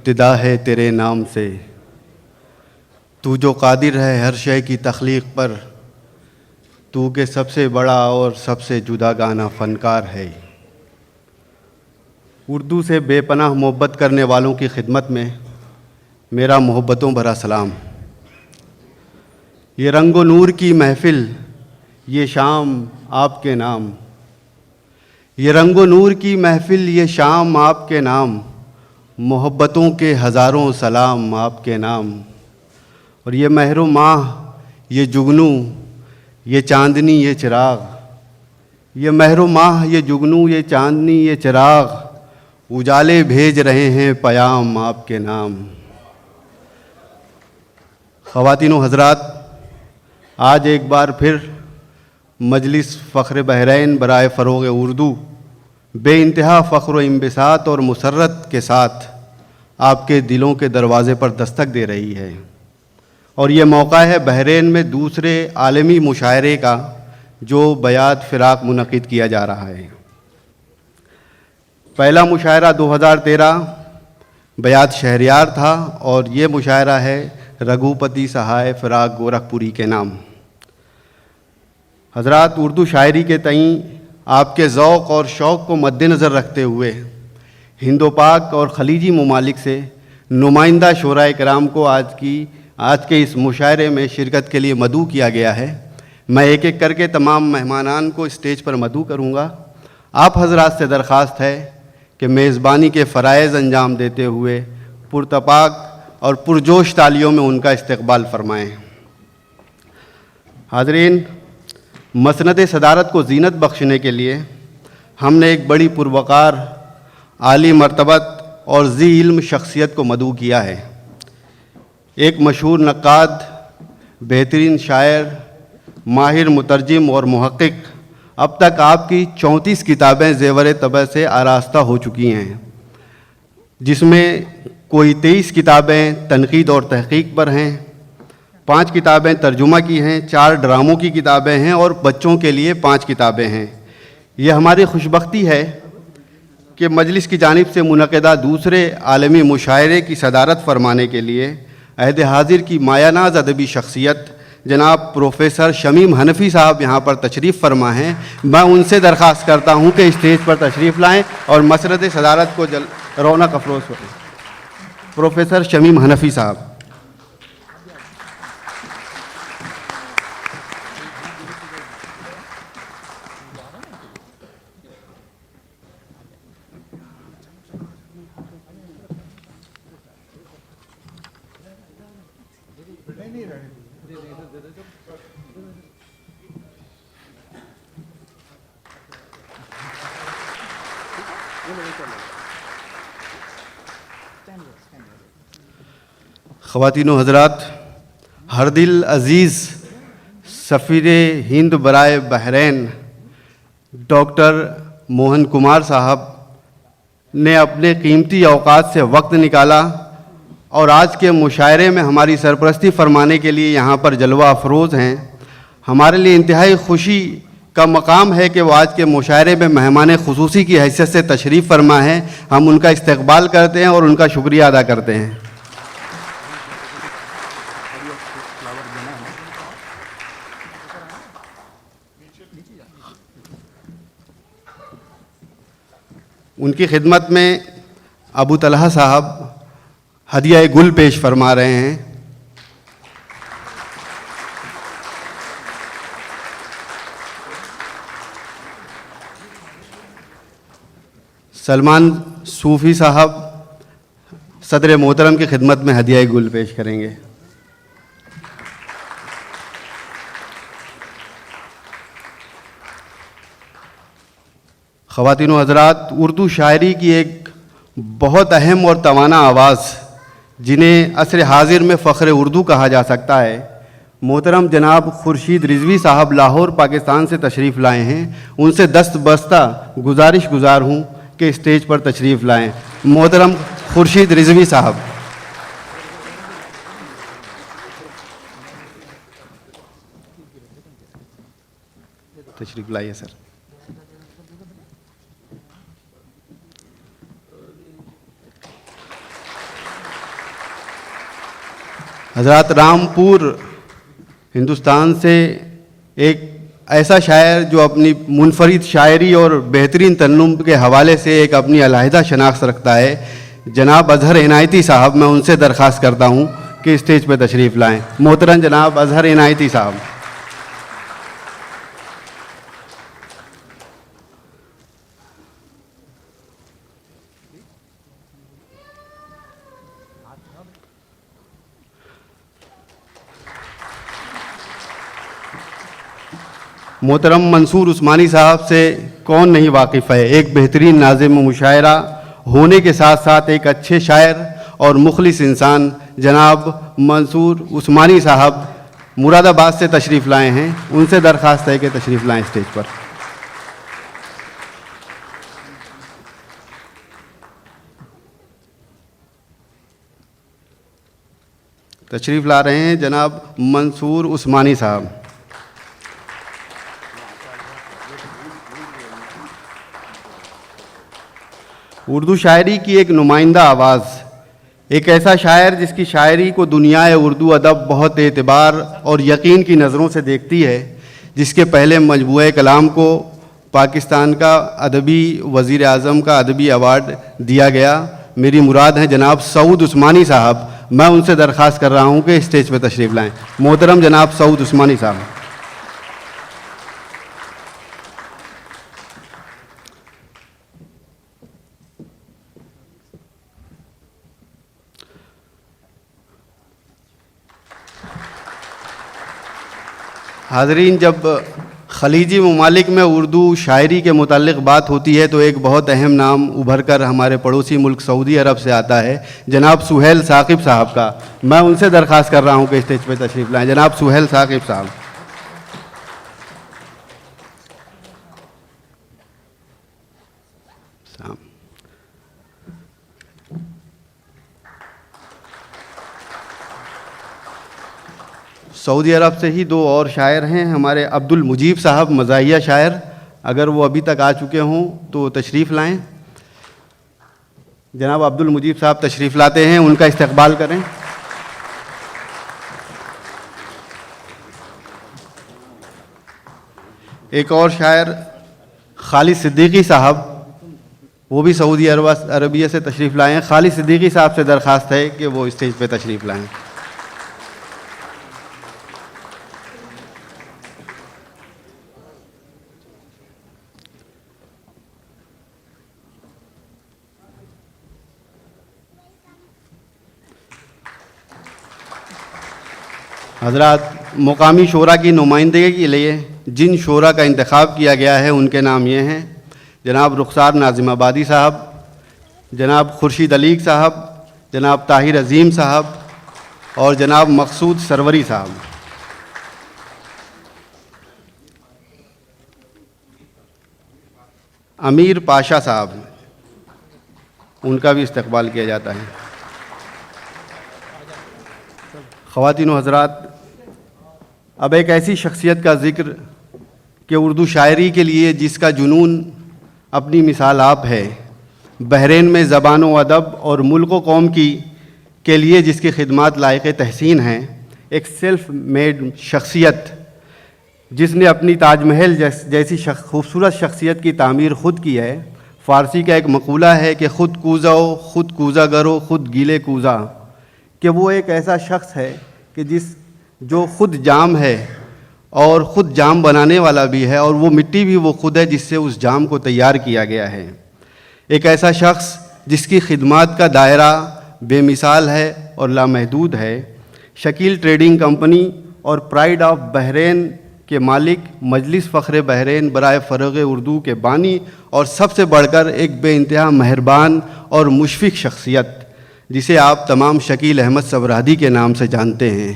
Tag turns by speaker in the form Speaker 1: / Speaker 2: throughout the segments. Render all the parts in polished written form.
Speaker 1: ابتدا ہے تیرے نام سے، تو جو قادر ہے ہر شے کی تخلیق پر، تو کہ سب سے بڑا اور سب سے جدا گانا فنکار ہے۔ اردو سے بے پناہ محبت کرنے والوں کی خدمت میں میرا محبتوں بھرا سلام۔ یہ رنگ و نور کی محفل، یہ شام آپ کے نام، یہ رنگ و نور کی محفل، یہ شام آپ کے نام، محبتوں کے ہزاروں سلام آپ کے نام۔ اور یہ مہر و ماہ، یہ جگنو، یہ چاندنی، یہ چراغ، یہ مہر و ماہ، یہ جگنو، یہ چاندنی، یہ چراغ، اجالے بھیج رہے ہیں پیام آپ کے نام۔ خواتین و حضرات، آج ایک بار پھر مجلس فخر بحرین برائے فروغ اردو بے انتہا فخر و انبساط اور مسرت کے ساتھ آپ کے دلوں کے دروازے پر دستک دے رہی ہے، اور یہ موقع ہے بحرین میں دوسرے عالمی مشاعرے کا جو بیات فراق منعقد کیا جا رہا ہے۔ پہلا مشاعرہ 2013 بیات شہریار تھا، اور یہ مشاعرہ ہے رگھوپتی سہائے فراق گورکھپوری کے نام۔ حضرات، اردو شاعری کے تئیں آپ کے ذوق اور شوق کو مد نظر رکھتے ہوئے ہند و پاک اور خلیجی ممالک سے نمائندہ شعراء کرام کو آج کے اس مشاعرے میں شرکت کے لیے مدعو کیا گیا ہے۔ میں ایک ایک کر کے تمام مہمانان کو اسٹیج پر مدعو کروں گا۔ آپ حضرات سے درخواست ہے کہ میزبانی کے فرائض انجام دیتے ہوئے پرتپاک اور پرجوش تالیوں میں ان کا استقبال فرمائیں۔ حاضرین، مسند صدارت کو زینت بخشنے کے لیے ہم نے ایک بڑی پروقار، عالی مرتبت اور ذی علم شخصیت کو مدعو کیا ہے۔ ایک مشہور نقاد، بہترین شاعر، ماہر مترجم اور محقق، اب تک آپ کی 34 کتابیں زیور طبع سے آراستہ ہو چکی ہیں، جس میں کوئی 23 کتابیں تنقید اور تحقیق پر ہیں، 5 کتابیں ترجمہ کی ہیں، 4 ڈراموں کی کتابیں ہیں اور بچوں کے لیے 5 کتابیں ہیں۔ یہ ہماری خوش بختی ہے کہ مجلس کی جانب سے منعقدہ دوسرے عالمی مشاعرے کی صدارت فرمانے کے لیے عہد حاضر کی مایہ ناز ادبی شخصیت جناب پروفیسر شمیم حنفی صاحب یہاں پر تشریف فرما ہیں۔ میں ان سے درخواست کرتا ہوں کہ اسٹیج پر تشریف لائیں اور مسرت صدارت کو رونق افروز کریں۔ پروفیسر شمیم حنفی صاحب۔ خواتین و حضرات، ہر دل عزیز سفیر ہند برائے بحرین ڈاکٹر موہن کمار صاحب نے اپنے قیمتی اوقات سے وقت نکالا اور آج کے مشاعرے میں ہماری سرپرستی فرمانے کے لیے یہاں پر جلوہ افروز ہیں۔ ہمارے لیے انتہائی خوشی کا مقام ہے کہ وہ آج کے مشاعرے میں مہمان خصوصی کی حیثیت سے تشریف فرما ہیں۔ ہم ان کا استقبال کرتے ہیں اور ان کا شکریہ ادا کرتے ہیں۔ ان کی خدمت میں ابو طلحہ صاحب ہدیہ گل پیش فرما رہے ہیں۔ سلمان صوفی صاحب صدر محترم کی خدمت میں ہدیہ گل پیش کریں گے۔ خواتین و حضرات، اردو شاعری کی ایک بہت اہم اور توانا آواز جنہیں عصر حاضر میں فخر اردو کہا جا سکتا ہے، محترم جناب خورشید رضوی صاحب لاہور پاکستان سے تشریف لائے ہیں۔ ان سے دست بستہ گزارش گزار ہوں کہ اسٹیج پر تشریف لائیں۔ محترم خورشید رضوی صاحب۔ تشریف لائیے سر۔ حضرات، رامپور ہندوستان سے ایک ایسا شاعر جو اپنی منفرد شاعری اور بہترین ترنم کے حوالے سے ایک اپنی علیحدہ شناخت رکھتا ہے، جناب اظہر عنایتی صاحب، میں ان سے درخواست کرتا ہوں کہ اسٹیج پہ تشریف لائیں۔ محترم جناب اظہر عنایتی صاحب۔ محترم منصور عثمانی صاحب سے کون نہیں واقف ہے؟ ایک بہترین ناظم و مشاعرہ ہونے کے ساتھ ساتھ ایک اچھے شاعر اور مخلص انسان جناب منصور عثمانی صاحب مراد آباد سے تشریف لائے ہیں، ان سے درخواست ہے کہ تشریف لائیں اسٹیج پر۔ تشریف لا رہے ہیں جناب منصور عثمانی صاحب۔ اردو شاعری کی ایک نمائندہ آواز، ایک ایسا شاعر جس کی شاعری کو دنیائے اردو ادب بہت اعتبار اور یقین کی نظروں سے دیکھتی ہے، جس کے پہلے مجموعہ کلام کو پاکستان کا ادبی وزیر اعظم کا ادبی ایوارڈ دیا گیا۔ میری مراد ہیں جناب سعود عثمانی صاحب، میں ان سے درخواست کر رہا ہوں کہ اسٹیج پہ تشریف لائیں۔ محترم جناب سعود عثمانی صاحب۔ حاضرین، جب خلیجی ممالک میں اردو شاعری کے متعلق بات ہوتی ہے تو ایک بہت اہم نام ابھر کر ہمارے پڑوسی ملک سعودی عرب سے آتا ہے، جناب سہیل ثاقب صاحب کا۔ میں ان سے درخواست کر رہا ہوں کہ اسٹیج پہ تشریف لائیں، جناب سہیل ثاقب صاحب۔ سعودی عرب سے ہی دو اور شاعر ہیں ہمارے، عبد المجیب صاحب مزاحیہ شاعر، اگر وہ ابھی تک آ چکے ہوں تو تشریف لائیں۔ جناب عبد المجیب صاحب تشریف لاتے ہیں، ان کا استقبال کریں۔ ایک اور شاعر خالد صدیقی صاحب، وہ بھی سعودی عربیہ سے تشریف لائے ہیں۔ خالد صدیقی صاحب سے درخواست ہے کہ وہ اسٹیج پہ تشریف لائیں۔ حضرات، مقامی شعراء کی نمائندگی کے لیے جن شعراء کا انتخاب کیا گیا ہے ان کے نام یہ ہیں: جناب رخسار ناظم آبادی صاحب، جناب خورشید علیق صاحب، جناب طاہر عظیم صاحب اور جناب مقصود سروری صاحب۔ امیر پاشا صاحب، ان کا بھی استقبال کیا جاتا ہے۔ خواتین و حضرات، اب ایک ایسی شخصیت کا ذکر کہ اردو شاعری کے لیے جس کا جنون اپنی مثال آپ ہے، بحرین میں زبان و ادب اور ملک و قوم کے لیے جس کی خدمات لائق تحسین ہیں، ایک سیلف میڈ شخصیت جس نے اپنی تاج محل جیسی خوبصورت شخصیت کی تعمیر خود کی ہے۔ فارسی کا ایک مقولہ ہے کہ خود کوزہ خود کوزہ گرو خود گیلے کوزہ، کہ وہ ایک ایسا شخص ہے کہ جو خود جام ہے اور خود جام بنانے والا بھی ہے، اور وہ مٹی بھی وہ خود ہے جس سے اس جام کو تیار کیا گیا ہے۔ ایک ایسا شخص جس کی خدمات کا دائرہ بے مثال ہے اور لامحدود ہے۔ شکیل ٹریڈنگ کمپنی اور پرائڈ آف بحرین کے مالک، مجلس فخر بحرین برائے فروغ اردو کے بانی، اور سب سے بڑھ کر ایک بے انتہا مہربان اور مشفق شخصیت جسے آپ تمام شکیل احمد صبرہدی کے نام سے جانتے ہیں۔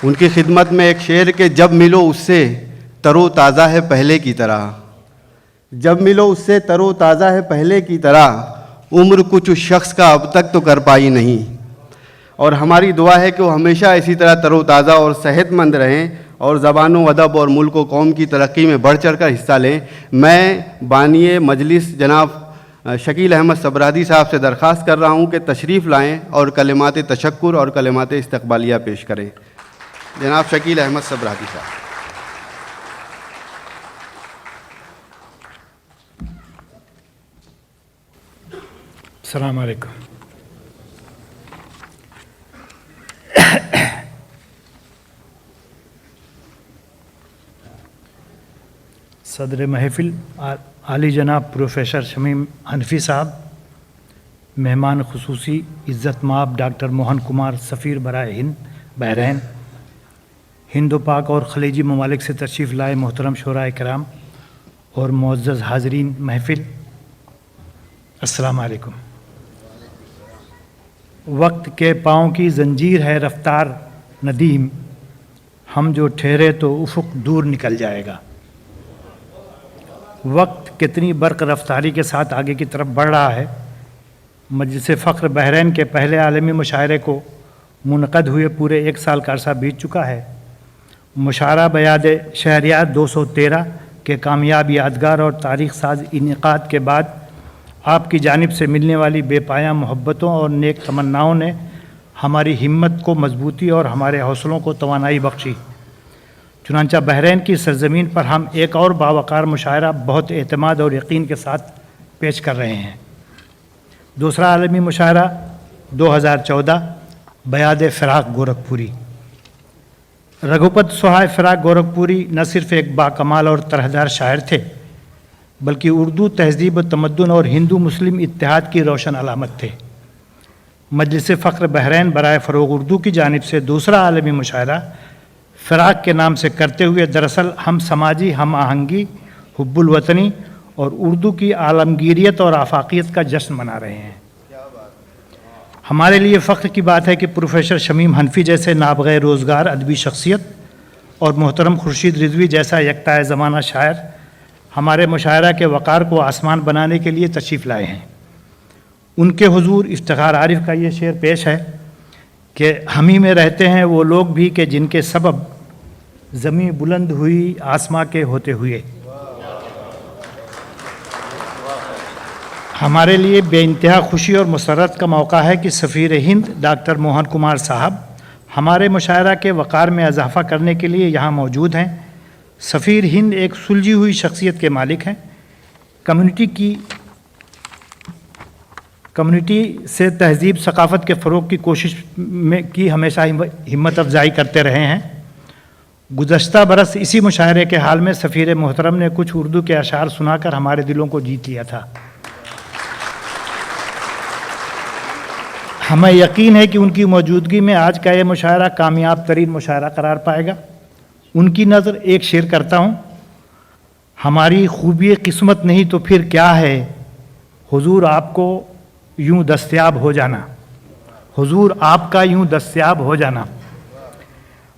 Speaker 1: ان کی خدمت میں ایک شعر کہ جب ملو اس سے تر و تازہ ہے پہلے کی طرح، جب ملو اس سے تر و تازہ ہے پہلے کی طرح، عمر کچھ اس شخص کا اب تک تو کر پائی نہیں۔ اور ہماری دعا ہے کہ وہ ہمیشہ اسی طرح تر و تازہ اور صحت مند رہیں اور زبان و ادب اور ملک و قوم کی ترقی میں بڑھ چڑھ کر حصہ لیں۔ میں بانی مجلس جناب شکیل احمد صبرادی صاحب سے درخواست کر رہا ہوں کہ تشریف لائیں اور کلمات تشکر اور کلمات استقبالیہ پیش کریں۔ جناب شکیل احمد صبرادی صاحب۔
Speaker 2: السلام علیکم۔ صدر محفل عالی جناب پروفیسر شمیم حنفی صاحب، مہمان خصوصی عزت مآب ڈاکٹر موہن کمار سفیر برائے ہند بحرین، ہند و پاک اور خلیجی ممالک سے تشریف لائے محترم شعراء کرام اور معزز حاضرین محفل، السلام علیکم۔ وقت کے پاؤں کی زنجیر ہے رفتار ندیم، ہم جو ٹھہرے تو افق دور نکل جائے گا۔ وقت کتنی برق رفتاری کے ساتھ آگے کی طرف بڑھ رہا ہے۔ مجلس فخر بحرین کے پہلے عالمی مشاعرے کو منعقد ہوئے پورے 1 سال کا عرصہ بیت چکا ہے۔ مشاعرہ بیاد شہریار 213 کے کامیاب یادگار اور تاریخ ساز انعقاد کے بعد آپ کی جانب سے ملنے والی بے پایاں محبتوں اور نیک تمناؤں نے ہماری ہمت کو مضبوطی اور ہمارے حوصلوں کو توانائی بخشی۔ چنانچہ بحرین کی سرزمین پر ہم ایک اور باوقار مشاعرہ بہت اعتماد اور یقین کے ساتھ پیش کر رہے ہیں۔ دوسرا عالمی مشاعرہ 2014 بیاد فراق گورکھپوری۔ رگھوپت سہائے فراق گورکھپوری نہ صرف ایک باکمال اور طرحدار شاعر تھے بلکہ اردو تہذیب و تمدن اور ہندو مسلم اتحاد کی روشن علامت تھے۔ مجلس فخر بحرین برائے فروغ اردو کی جانب سے دوسرا عالمی مشاعرہ فراق کے نام سے کرتے ہوئے دراصل ہم سماجی ہم آہنگی، حب الوطنی اور اردو کی عالمگیریت اور آفاقیت کا جشن منا رہے ہیں۔ ہمارے لیے فخر کی بات ہے کہ پروفیسر شمیم حنفی جیسے نابغہ روزگار ادبی شخصیت اور محترم خورشید رضوی جیسا یکتائے زمانہ شاعر ہمارے مشاعرہ کے وقار کو آسمان بنانے کے لیے تشریف لائے ہیں۔ ان کے حضور افتخار عارف کا یہ شعر پیش ہے کہ ہم ہی میں رہتے ہیں وہ لوگ بھی کہ جن کے سبب زمین بلند ہوئی آسماں کے ہوتے ہوئے۔ ہمارے لیے بے انتہا خوشی اور مسرت کا موقع ہے کہ سفیر ہند ڈاکٹر موہن کمار صاحب ہمارے مشاعرہ کے وقار میں اضافہ کرنے کے لیے یہاں موجود ہیں۔ سفیر ہند ایک سلجھی ہوئی شخصیت کے مالک ہیں، کمیونٹی سے تہذیب ثقافت کے فروغ کی کوشش میں کی ہمیشہ ہمت افزائی کرتے رہے ہیں۔ گزشتہ برس اسی مشاعرے کے حال میں سفیر محترم نے کچھ اردو کے اشعار سنا کر ہمارے دلوں کو جیت لیا تھا۔ ہمیں یقین ہے کہ ان کی موجودگی میں آج کا یہ مشاعرہ کامیاب ترین مشاعرہ قرار پائے گا۔ ان کی نظر ایک شعر کرتا ہوں۔ ہماری خوبی قسمت نہیں تو پھر کیا ہے، حضور آپ کو یوں دستیاب ہو جانا، حضور آپ کا یوں دستیاب ہو جانا۔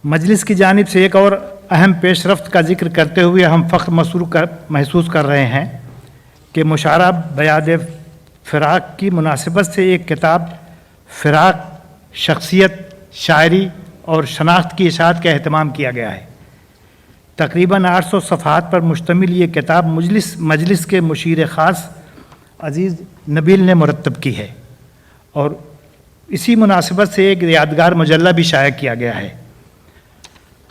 Speaker 2: مجلس کی جانب سے ایک اور اہم پیش رفت کا ذکر کرتے ہوئے ہم فخر محسوس کر رہے ہیں کہ مشاعرہ بیاد فراق کی مناسبت سے ایک کتاب فراق، شخصیت، شاعری اور شناخت کی اشاعت کا اہتمام کیا گیا ہے۔ تقریباً 800 صفحات پر مشتمل یہ کتاب مجلس کے مشیر خاص عزیز نبیل نے مرتب کی ہے اور اسی مناسبت سے ایک یادگار مجلہ بھی شائع کیا گیا ہے۔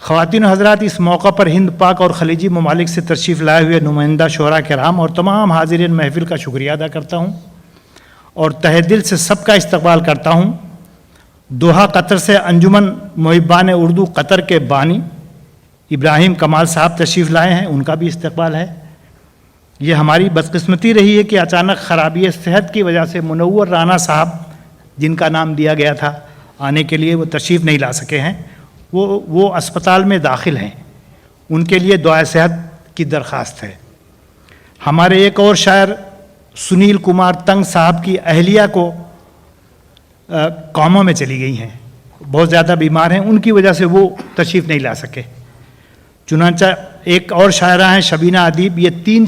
Speaker 2: خواتین و حضرات، اس موقع پر ہند پاک اور خلیجی ممالک سے تشریف لائے ہوئے نمائندہ شعراء کرام اور تمام حاضرین محفل کا شکریہ ادا کرتا ہوں اور تہہ دل سے سب کا استقبال کرتا ہوں۔ دوحہ قطر سے انجمن محبان اردو قطر کے بانی ابراہیم کمال صاحب تشریف لائے ہیں، ان کا بھی استقبال ہے۔ یہ ہماری بدقسمتی رہی ہے کہ اچانک خرابی صحت کی وجہ سے منور رانا صاحب، جن کا نام دیا گیا تھا آنے کے لیے، وہ تشریف نہیں لا سکے ہیں، وہ اسپتال میں داخل ہیں۔ ان کے لیے دعائے صحت کی درخواست ہے۔ ہمارے ایک اور شاعر سنیل کمار تنگ صاحب کی اہلیہ کو قوموں میں چلی گئی ہیں، بہت زیادہ بیمار ہیں، ان کی وجہ سے وہ تشریف نہیں لا سکے۔ چنانچہ ایک اور شاعرہ ہیں شبینہ ادیب۔ یہ تین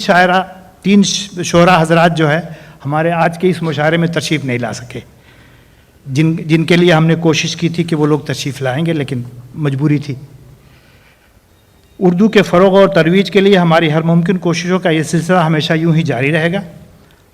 Speaker 2: شعراء حضرات جو ہے ہمارے آج کے اس مشاعرے میں تشریف نہیں لا سکے، جن کے لیے ہم نے کوشش کی تھی کہ وہ لوگ تشریف لائیں گے، لیکن مجبوری تھی۔ اردو کے فروغ اور ترویج کے لیے ہماری ہر ممکن کوششوں کا یہ سلسلہ ہمیشہ یوں ہی جاری رہے گا۔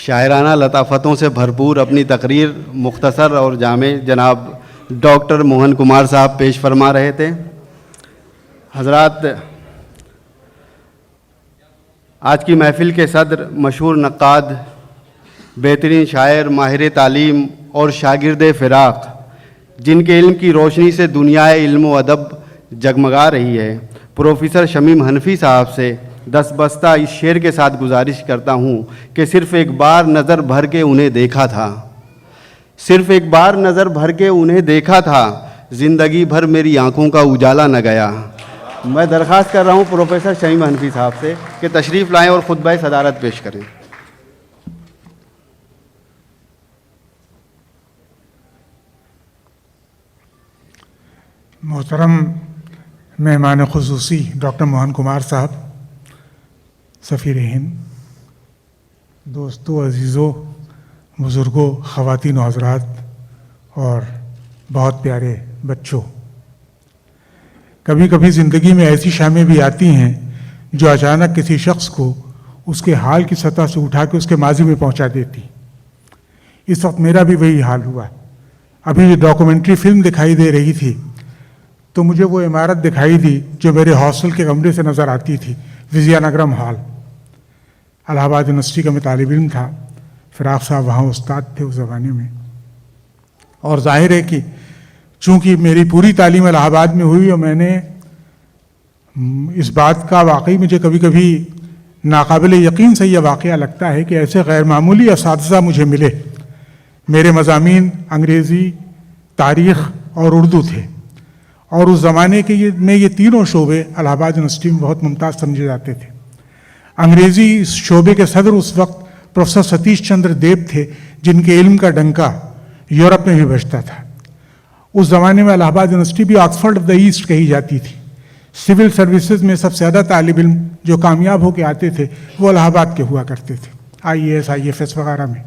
Speaker 1: شاعرانہ لطافتوں سے بھرپور اپنی تقریر مختصر اور جامع جناب ڈاکٹر موہن کمار صاحب پیش فرما رہے تھے. حضرات، آج کی محفل کے صدر مشہور نقاد، بہترین شاعر، ماہر تعلیم اور شاگرد فراق، جن کے علم کی روشنی سے دنیا علم و ادب جگمگا رہی ہے، پروفیسر شمیم حنفی صاحب سے دس بستہ اس شعر کے ساتھ گزارش کرتا ہوں کہ صرف ایک بار نظر بھر کے انہیں دیکھا تھا، صرف ایک بار نظر بھر کے انہیں دیکھا تھا، زندگی بھر میری آنکھوں کا اجالا نہ گیا. میں درخواست کر رہا ہوں پروفیسر شمیم حنفی صاحب سے کہ تشریف لائیں اور خطبہ صدارت پیش کریں.
Speaker 3: محترم مہمان خصوصی ڈاکٹر موہن کمار صاحب، سفیر ہند، دوستوں، عزیزوں، بزرگوں، خواتین و حضرات اور بہت پیارے بچوں، کبھی کبھی زندگی میں ایسی شامیں بھی آتی ہیں جو اچانک کسی شخص کو اس کے حال کی سطح سے اٹھا کے اس کے ماضی میں پہنچا دیتی. اس وقت میرا بھی وہی حال ہوا. ابھی یہ ڈاکومنٹری فلم دکھائی دے رہی تھی تو مجھے وہ عمارت دکھائی دی جو میرے ہاسٹل کے کمرے سے نظر آتی تھی، وجیا نگرم ہال. الہ آباد یونیورسٹی کا میں طالب علم تھا، فراق صاحب وہاں استاد تھے اس زمانے میں. اور ظاہر ہے کہ چونکہ میری پوری تعلیم الہ آباد میں ہوئی اور میں نے اس بات کا واقعی مجھے کبھی کبھی ناقابل یقین سے یہ واقعہ لگتا ہے کہ ایسے غیر معمولی اساتذہ مجھے ملے. میرے مضامین انگریزی، تاریخ اور اردو تھے، اور اس زمانے کے میں یہ تینوں شعبے الہ آباد یونیورسٹی میں بہت ممتاز سمجھے جاتے تھے. انگریزی شعبے کے صدر اس وقت پروفیسر ستیش چندر دیب تھے، جن کے علم کا ڈنکا یورپ میں بھی بجتا تھا. اس زمانے میں الہ آباد یونیورسٹی بھی آکسفورڈ آف دا ایسٹ کہی جاتی تھی. سول سروسز میں سب سے زیادہ طالب علم جو کامیاب ہو کے آتے تھے وہ الہ آباد کے ہوا کرتے تھے، IAS IFS وغیرہ میں.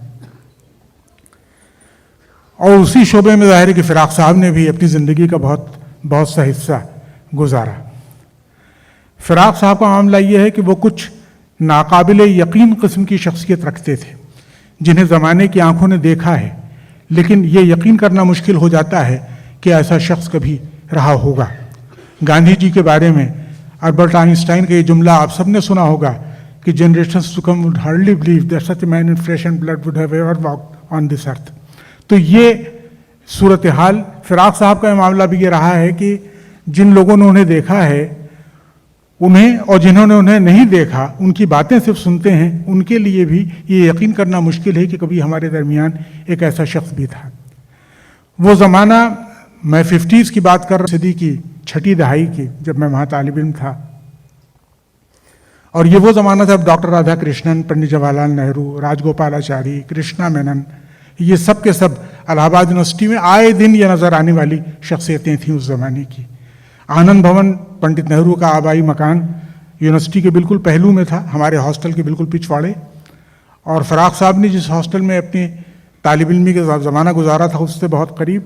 Speaker 3: اور اسی شعبے میں ظاہر ہے کہ فراق صاحب نے بھی اپنی زندگی کا بہت سا حصہ گزارا. فراق صاحب کا معاملہ یہ ہے کہ وہ کچھ ناقابل یقین قسم کی شخصیت رکھتے تھے جنہیں زمانے کی آنکھوں نے دیکھا ہے، لیکن یہ یقین کرنا مشکل ہو جاتا ہے کہ ایسا شخص کبھی رہا ہوگا. گاندھی جی کے بارے میں البرٹ آئنسٹائن کا یہ جملہ آپ سب نے سنا ہوگا کہ generations to come would hardly believe that such a man in flesh and blood would have ever walked on this earth. تو یہ صورتحال فراق صاحب کا معاملہ بھی یہ رہا ہے کہ جن لوگوں نے انہیں دیکھا ہے انہیں، اور جنہوں نے انہیں نہیں دیکھا ان کی باتیں صرف سنتے ہیں، ان کے لیے بھی یہ یقین کرنا مشکل ہے کہ کبھی ہمارے درمیان ایک ایسا شخص بھی تھا. وہ زمانہ میں 50s کی بات کر رہا، صدی کی 6 دہائی کی، جب میں وہاں طالب علم تھا. اور یہ وہ زمانہ تھا ڈاکٹر رادھا کرشنن، پنڈت جواہر لال نہرو، راج گوپالاچاری، کرشنا مینن، یہ سب کے سب الہ آباد یونیورسٹی میں آئے دن یہ نظر آنے والی شخصیتیں تھیں اس زمانے کی. آنند بھون پنڈت نہرو کا آبائی مکان یونیورسٹی کے بالکل پہلو میں تھا، ہمارے ہاسٹل کے بالکل پچھواڑے. اور فراق صاحب نے جس ہاسٹل میں اپنی طالب علمی کے زمانہ گزارا تھا اس سے بہت قریب.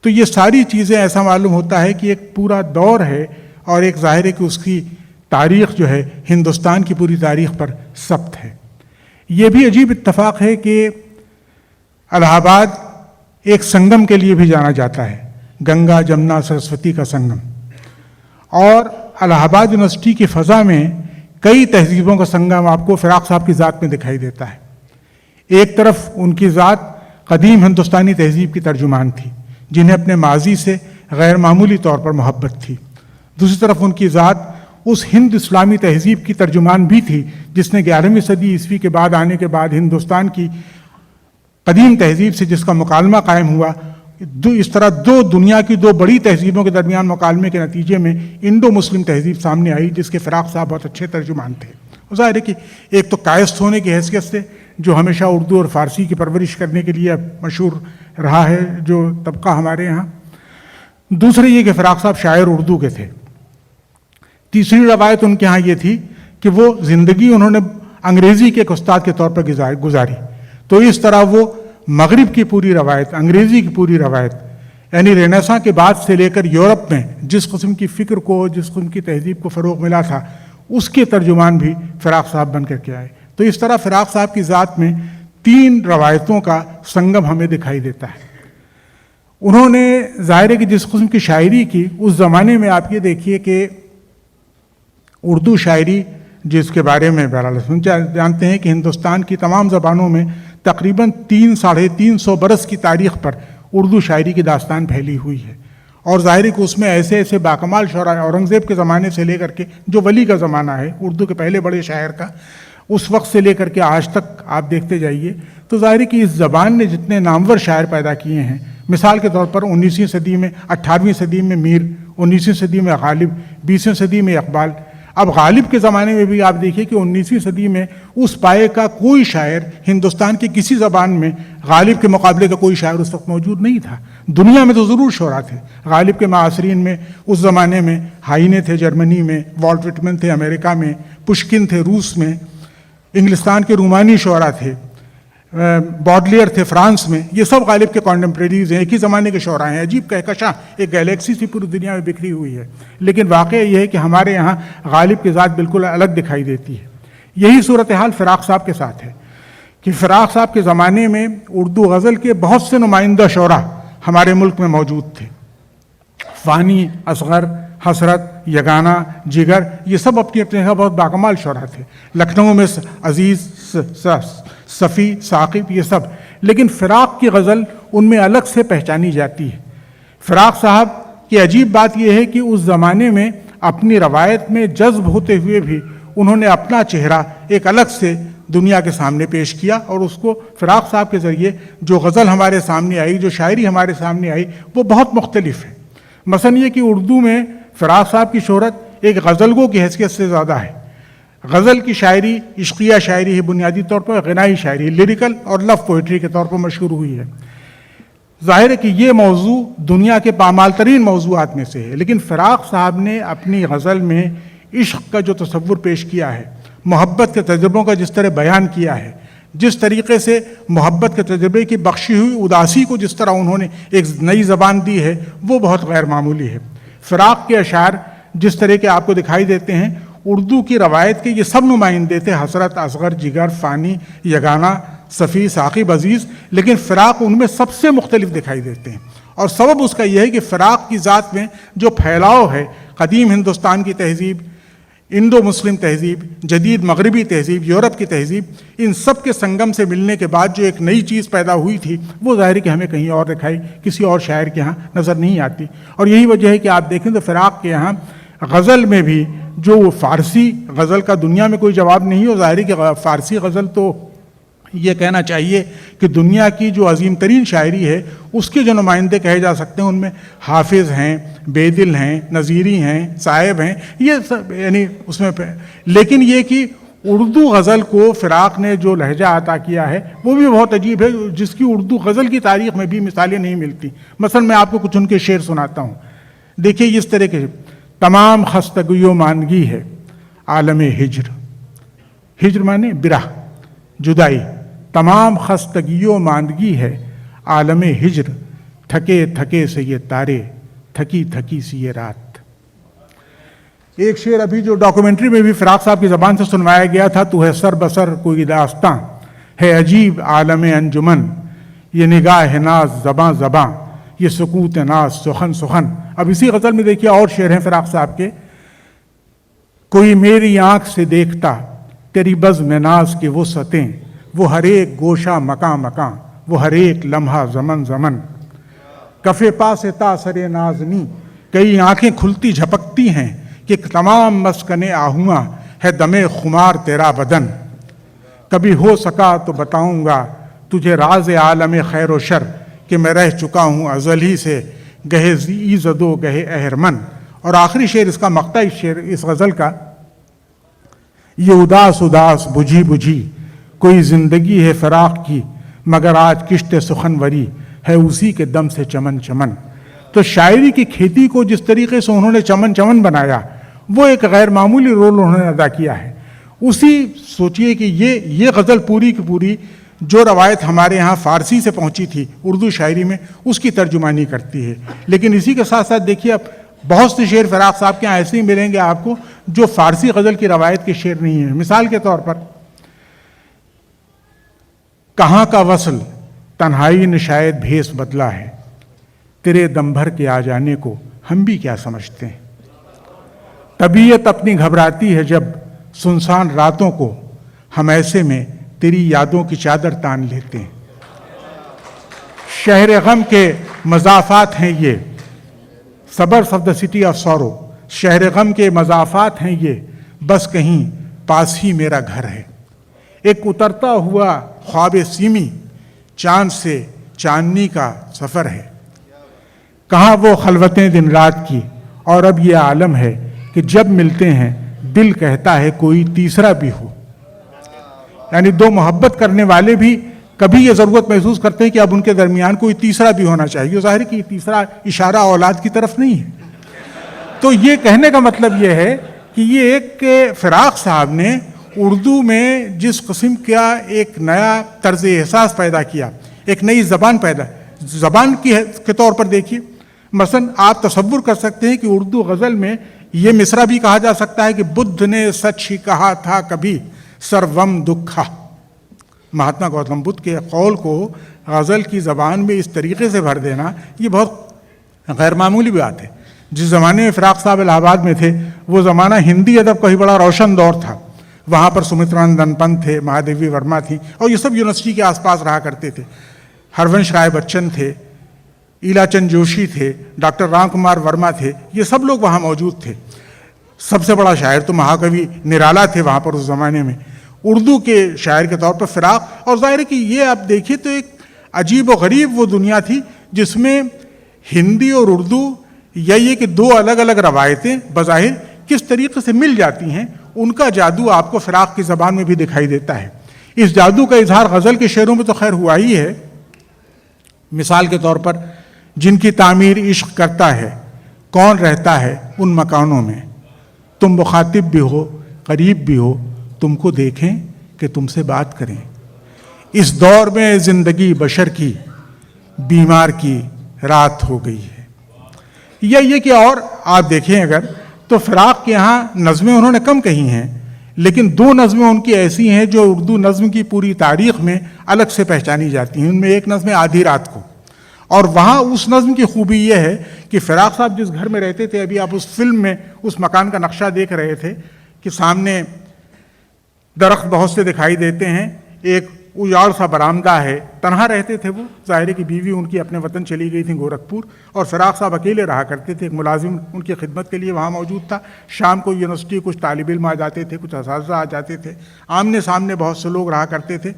Speaker 3: تو یہ ساری چیزیں ایسا معلوم ہوتا ہے کہ ایک پورا دور ہے، اور ایک ظاہر ہے کہ اس کی تاریخ جو ہے ہندوستان کی پوری تاریخ پر ثبت ہے. یہ بھی عجیب اتفاق ہے کہ الہ آباد ایک سنگم کے لیے بھی جانا جاتا ہے، گنگا جمنا سرسوتی کا سنگم. اور الہ آباد یونیورسٹی کی فضا میں کئی تہذیبوں کا سنگم آپ کو فراق صاحب کی ذات میں دکھائی دیتا ہے. ایک طرف ان کی ذات قدیم ہندوستانی تہذیب کی ترجمان تھی جنہیں اپنے ماضی سے غیر معمولی طور پر محبت تھی. دوسری طرف ان کی ذات اس ہند اسلامی تہذیب کی ترجمان بھی تھی جس نے 11ویں صدی عیسوی کے بعد آنے کے بعد ہندوستان کی قدیم تہذیب سے جس کا مکالمہ قائم ہوا. اس طرح دنیا کی دو بڑی تہذیبوں کے درمیان مکالمے کے نتیجے میں انڈو مسلم تہذیب سامنے آئی جس کے فراق صاحب بہت اچھے ترجمان تھے. ظاہر ہے کہ ایک تو کائست ہونے کی حیثیت سے جو ہمیشہ اردو اور فارسی کی پرورش کرنے کے لیے مشہور رہا ہے جو طبقہ ہمارے یہاں. دوسرے یہ کہ فراق صاحب شاعر اردو کے تھے. تیسری روایت ان کے ہاں یہ تھی کہ وہ زندگی انہوں نے انگریزی کے ایک استاد کے طور پر گزاری. تو اس طرح وہ مغرب کی پوری روایت، انگریزی کی پوری روایت، یعنی رینیساں کے بعد سے لے کر یورپ میں جس قسم کی فکر کو، جس قسم کی تہذیب کو فروغ ملا تھا، اس کے ترجمان بھی فراق صاحب بن کر کے آئے. تو اس طرح فراق صاحب کی ذات میں 3 روایتوں کا سنگم ہمیں دکھائی دیتا ہے. انہوں نے ظاہر ہے کہ جس قسم کی شاعری کی اس زمانے میں، آپ یہ دیکھیے کہ اردو شاعری جس کے بارے میں بہرحال جانتے ہیں کہ ہندوستان کی تمام زبانوں میں تقریباً 300-350 برس کی تاریخ پر اردو شاعری کی داستان پھیلی ہوئی ہے. اور ظاہر ہے کہ اس میں ایسے ایسے باکمال شعراء، اورنگزیب کے زمانے سے لے کر کے جو ولی کا زمانہ ہے اردو کے پہلے بڑے شاعر کا، اس وقت سے لے کر کے آج تک آپ دیکھتے جائیے تو ظاہر ہے کہ اس زبان نے جتنے نامور شاعر پیدا کیے ہیں، مثال کے طور پر 19ویں صدی میں، 18ویں صدی میں میر، 19ویں صدی میں غالب، 20ویں صدی میں اقبال. اب غالب کے زمانے میں بھی آپ دیکھیے کہ 19ویں صدی میں اس پائے کا کوئی شاعر ہندوستان کی کسی زبان میں غالب کے مقابلے کا کوئی شاعر اس وقت موجود نہیں تھا. دنیا میں تو ضرور شعراء تھے. غالب کے معاصرین میں اس زمانے میں ہائینے تھے جرمنی میں، والٹ وٹمن تھے امریکہ میں، پشکن تھے روس میں، انگلستان کے رومانی شعراء تھے، باڈلیئر تھے فرانس میں. یہ سب غالب کے کانٹمپریریز ہیں، ایک ہی زمانے کے شعراء ہیں. عجیب کہکشاں، ایک گیلیکسی سی پوری دنیا میں بکھری ہوئی ہے. لیکن واقعہ یہ ہے کہ ہمارے یہاں غالب کی ذات بالکل الگ دکھائی دیتی ہے. یہی صورتحال فراق صاحب کے ساتھ ہے کہ فراق صاحب کے زمانے میں اردو غزل کے بہت سے نمائندہ شعراء ہمارے ملک میں موجود تھے. فانی، اصغر، حسرت، یگانہ، جگر، یہ سب اپنی اپنی جگہ بہت باکمال شعراء تھے. لکھنؤ میں عزیز، صفی، ثاقب، یہ سب. لیکن فراق کی غزل ان میں الگ سے پہچانی جاتی ہے. فراق صاحب کی عجیب بات یہ ہے کہ اس زمانے میں اپنی روایت میں جذب ہوتے ہوئے بھی انہوں نے اپنا چہرہ ایک الگ سے دنیا کے سامنے پیش کیا، اور اس کو فراق صاحب کے ذریعے جو غزل ہمارے سامنے آئی، جو شاعری ہمارے سامنے آئی، وہ بہت مختلف ہے. مثلا یہ کہ اردو میں فراق صاحب کی شہرت ایک غزل گو کی حیثیت سے زیادہ ہے. غزل کی شاعری عشقیہ شاعری ہے، بنیادی طور پر غنائی شاعری، لیریکل اور لو پوئٹری کے طور پر مشہور ہوئی ہے. ظاہر ہے کہ یہ موضوع دنیا کے پامال ترین موضوعات میں سے ہے. لیکن فراق صاحب نے اپنی غزل میں عشق کا جو تصور پیش کیا ہے، محبت کے تجربوں کا جس طرح بیان کیا ہے، جس طریقے سے محبت کے تجربے کی بخشی ہوئی اداسی کو جس طرح انہوں نے ایک نئی زبان دی ہے، وہ بہت غیر معمولی ہے. فراق کے اشعار جس طرح کے آپ کو دکھائی دیتے ہیں، اردو کی روایت کے یہ سب نمائندے تھے، حسرت، اصغر، جگر، فانی، یگانہ، صفی، ثاقب، عزیز. لیکن فراق ان میں سب سے مختلف دکھائی دیتے ہیں. اور سبب اس کا یہ ہے کہ فراق کی ذات میں جو پھیلاؤ ہے، قدیم ہندوستان کی تہذیب، انڈو مسلم تہذیب، جدید مغربی تہذیب، یورپ کی تہذیب، ان سب کے سنگم سے ملنے کے بعد جو ایک نئی چیز پیدا ہوئی تھی، وہ ظاہر ہے کہ ہمیں کہیں اور دکھائی، کسی اور شاعر کے ہاں نظر نہیں آتی. اور یہی وجہ ہے کہ آپ دیکھیں تو فراق کے یہاں غزل میں بھی جو فارسی غزل کا دنیا میں کوئی جواب نہیں ہو. ظاہر ہے کہ فارسی غزل تو یہ کہنا چاہیے کہ دنیا کی جو عظیم ترین شاعری ہے اس کے جو نمائندے کہے جا سکتے ہیں، ان میں حافظ ہیں، بیدل ہیں، نظیری ہیں، صائب ہیں، یہ سب یعنی اس میں. لیکن یہ کہ اردو غزل کو فراق نے جو لہجہ عطا کیا ہے وہ بھی بہت عجیب ہے، جس کی اردو غزل کی تاریخ میں بھی مثالیں نہیں ملتی. مثلا میں آپ کو کچھ ان کے شعر سناتا ہوں. دیکھیے اس طرح کے: تمام خستگی و ماندگی ہے عالم ہجر. ہجر مانے برہ، جدائی. تمام خستگی و ماندگی ہے عالم ہجر، تھکے تھکے سے یہ تارے، تھکی تھکی سی یہ رات. ایک شعر ابھی جو ڈاکومنٹری میں بھی فراق صاحب کی زبان سے سنوایا گیا تھا: تو ہے سر بسر کوئی داستاں، ہے عجیب عالم انجمن، یہ نگاہ ناز زباں زباں، یہ سکوت ناز سخن سخن. اب اسی غزل میں دیکھیے اور شعر ہیں فراق صاحب کے: کوئی میری آنکھ سے دیکھتا تیری بزم ناز کی وسعتیں، وہ ہر ایک گوشہ مکاں مکاں، وہ ہر ایک لمحہ زمن زمن. کفے پا سے تاثر نازنی، کئی آنکھیں کھلتی جھپکتی ہیں کہ تمام مسکن آہواں ہے دم خمار تیرا بدن. کبھی ہو سکا تو بتاؤں گا تجھے راز عالم خیر و شر، کہ میں رہ چکا ہوں ازل ہی سے گہے ایزد و گہے اہرمن. اور آخری شعر اس کا مقطعی شعر اس غزل کا: یہ اداس اداس بجھی بجھی کوئی زندگی ہے فراق کی، مگر آج کشت سخنوری ہے اسی کے دم سے چمن چمن. تو شاعری کی کھیتی کو جس طریقے سے انہوں نے چمن چمن بنایا، وہ ایک غیر معمولی رول انہوں نے ادا کیا ہے. اسی سوچئے کہ یہ غزل پوری کی پوری جو روایت ہمارے ہاں فارسی سے پہنچی تھی اردو شاعری میں، اس کی ترجمانی کرتی ہے. لیکن اسی کے ساتھ ساتھ دیکھیے اب بہت سے شعر فراق صاحب کے یہاں ایسے ہی ملیں گے آپ کو جو فارسی غزل کی روایت کے شعر نہیں ہیں. مثال کے طور پر کہاں کا وصل تنہائی نے شاید بھیس بدلا ہے، تیرے دم بھر کے آ جانے کو ہم بھی کیا سمجھتے ہیں۔ طبیعت اپنی گھبراتی ہے جب سنسان راتوں کو، ہم ایسے میں تیری یادوں کی چادر تان لیتے ہیں۔ شہر غم کے مضافات ہیں یہ، سبرز آف دا سٹی آف سورو، شہر غم کے مضافات ہیں یہ، بس کہیں پاس ہی میرا گھر ہے۔ ایک اترتا ہوا خواب سیمی، چاند سے چاندنی کا سفر ہے۔ کہاں وہ خلوتیں دن رات کی، اور اب یہ عالم ہے کہ جب ملتے ہیں دل کہتا ہے کوئی تیسرا بھی ہو۔ یعنی دو محبت کرنے والے بھی کبھی یہ ضرورت محسوس کرتے ہیں کہ اب ان کے درمیان کوئی تیسرا بھی ہونا چاہیے۔ ظاہر کہ تیسرا اشارہ اولاد کی طرف نہیں ہے۔ تو یہ کہنے کا مطلب یہ ہے کہ یہ ایک فراق صاحب نے اردو میں جس قسم کا ایک نیا طرز احساس پیدا کیا، ایک نئی زبان زبان کے طور پر دیکھیے، مثلا آپ تصور کر سکتے ہیں کہ اردو غزل میں یہ مصرع بھی کہا جا سکتا ہے کہ بدھ نے سچ ہی کہا تھا کبھی سروم دکھا۔ مہاتما گوتم بدھ کے قول کو غزل کی زبان میں اس طریقے سے بھر دینا یہ بہت غیر معمولی بات ہے۔ جس زمانے میں فراق صاحب الہ آباد میں تھے وہ زمانہ ہندی ادب کا ہی بڑا روشن دور تھا۔ وہاں پر سمترانندن پنت تھے، مہادیوی ورما تھی، اور یہ سب یونیورسٹی کے آس پاس رہا کرتے تھے۔ ہرونش رائے بچن تھے، ایلا چند جوشی تھے، ڈاکٹر رام کمار ورما تھے، یہ سب لوگ وہاں موجود تھے۔ سب سے بڑا شاعر تو مہاکوی نرالا تھے وہاں پر اس زمانے میں، اردو کے شاعر کے طور پر فراق۔ اور ظاہر ہے کہ یہ آپ دیکھیے تو ایک عجیب و غریب وہ دنیا تھی جس میں ہندی اور اردو یا یہ کہ دو الگ الگ روایتیں بظاہر کس طریقے سے مل جاتی ہیں، ان کا جادو آپ کو فراق کی زبان میں بھی دکھائی دیتا ہے۔ اس جادو کا اظہار غزل کے شعروں میں تو خیر ہوا ہی ہے۔ مثال کے طور پر جن کی تعمیر عشق کرتا ہے، کون رہتا ہے ان مکانوں میں، تم مخاطب بھی ہو قریب بھی ہو، تم کو دیکھیں کہ تم سے بات کریں۔ اس دور میں زندگی بشر کی بیمار کی رات ہو گئی ہے۔ یا یہ کہ اور آپ دیکھیں اگر تو فراق کے یہاں نظمیں انہوں نے کم کہی ہیں، لیکن دو نظمیں ان کی ایسی ہیں جو اردو نظم کی پوری تاریخ میں الگ سے پہچانی جاتی ہیں۔ ان میں ایک نظم ہے آدھی رات کو، اور وہاں اس نظم کی خوبی یہ ہے کہ فراق صاحب جس گھر میں رہتے تھے، ابھی آپ اس فلم میں اس مکان کا نقشہ دیکھ رہے تھے کہ سامنے درخت بہت سے دکھائی دیتے ہیں، ایک اجاڑ سا برآمدہ ہے، تنہا رہتے تھے وہ، ظاہر ہے کہ بیوی ان کی اپنے وطن چلی گئی تھی گورکھپور، اور فراق صاحب اکیلے رہا کرتے تھے۔ ایک ملازم ان کی خدمت کے لیے وہاں موجود تھا۔ شام کو یونیورسٹی کچھ طالب علم آ جاتے تھے، کچھ اساتذہ آ جاتے تھے، آمنے سامنے بہت سے لوگ رہا کرتے تھے۔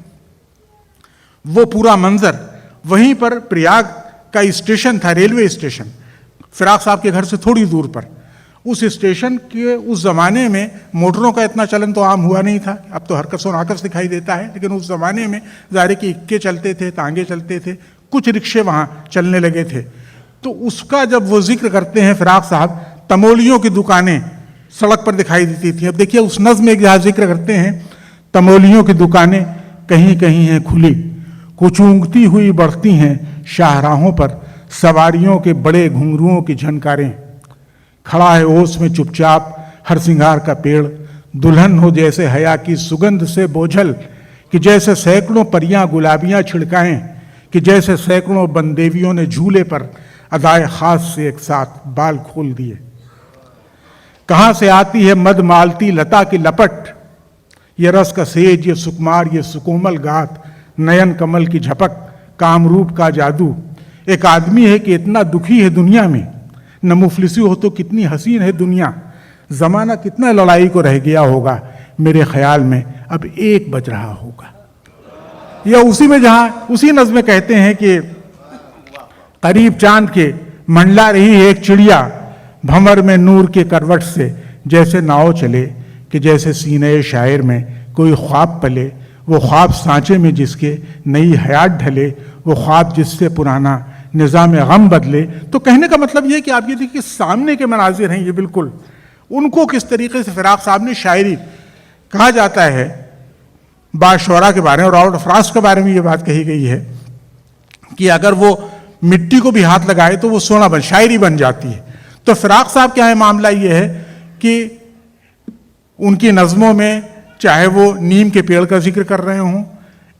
Speaker 3: وہ پورا منظر، وہیں پر پریاگ کا اسٹیشن تھا، ریلوے اسٹیشن، فراق صاحب کے گھر سے تھوڑی دور پر۔ اس اسٹیشن کے اس زمانے میں موٹروں کا اتنا چلن تو عام ہوا نہیں تھا، اب تو ہرکس و ناکس دکھائی دیتا ہے، لیکن اس زمانے میں ظاہر کہ اکے چلتے تھے، تانگے چلتے تھے، کچھ رکشے وہاں چلنے لگے تھے۔ تو اس کا جب وہ ذکر کرتے ہیں فراق صاحب، تمولیوں کی دکانیں سڑک پر دکھائی دیتی تھیں۔ اب دیکھیے اس نظم میں ایک جہاں ذکر کرتے ہیں، تمولیوں کی دکانیں کہیں کہیں ہیں کھلی، کچھ اونگتی ہوئی بڑھتی ہیں شاہراہوں پر، سواریوں کے بڑے گھنگروؤں کی جھنکاریں، کھڑا ہے اوس میں چپ چاپ ہر سنگار کا پیڑ، دلہن ہو جیسے حیا کی سگندھ سے بوجھل، کہ جیسے سینکڑوں پریاں گلابیاں چھڑکائیں، کہ جیسے سینکڑوں بندیویوں نے جھولے پر ادائے خاص سے ایک ساتھ بال کھول دیے۔ کہاں سے آتی ہے مد مالتی لتا کی لپٹ، یہ رس کا سیج، یہ سکمار، یہ سکومل گات، نین کمل کی جھپک، کامروپ کا جادو۔ ایک آدمی ہے کہ اتنا دکھی ہے دنیا میں، نہ مفلسی ہو تو کتنی حسین ہے دنیا، زمانہ کتنا لڑائی کو رہ گیا ہوگا، میرے خیال میں اب 1 بج رہا ہوگا۔ یا اسی میں جہاں اسی نظم میں کہتے ہیں کہ قریب چاند کے منڈلا رہی ہے ایک چڑیا، بھنور میں نور کے کروٹ سے جیسے ناؤ چلے، کہ جیسے سینے شاعر میں کوئی خواب پلے، وہ خواب سانچے میں جس کے نئی حیات ڈھلے، وہ خواب جس سے پرانا نظام غم بدلے۔ تو کہنے کا مطلب یہ کہ آپ یہ دیکھیں کہ سامنے کے مناظر ہیں یہ، بالکل ان کو کس طریقے سے فراق صاحب نے شاعری کہا جاتا ہے۔ بعض شعراء کے بارے میں اور آؤٹ آف فراس کے بارے میں یہ بات کہی گئی ہے کہ اگر وہ مٹی کو بھی ہاتھ لگائے تو وہ سونا شاعری بن جاتی ہے۔ تو فراق صاحب کے یہاں معاملہ یہ ہے کہ ان کی نظموں میں چاہے وہ نیم کے پیڑ کا ذکر کر رہے ہوں،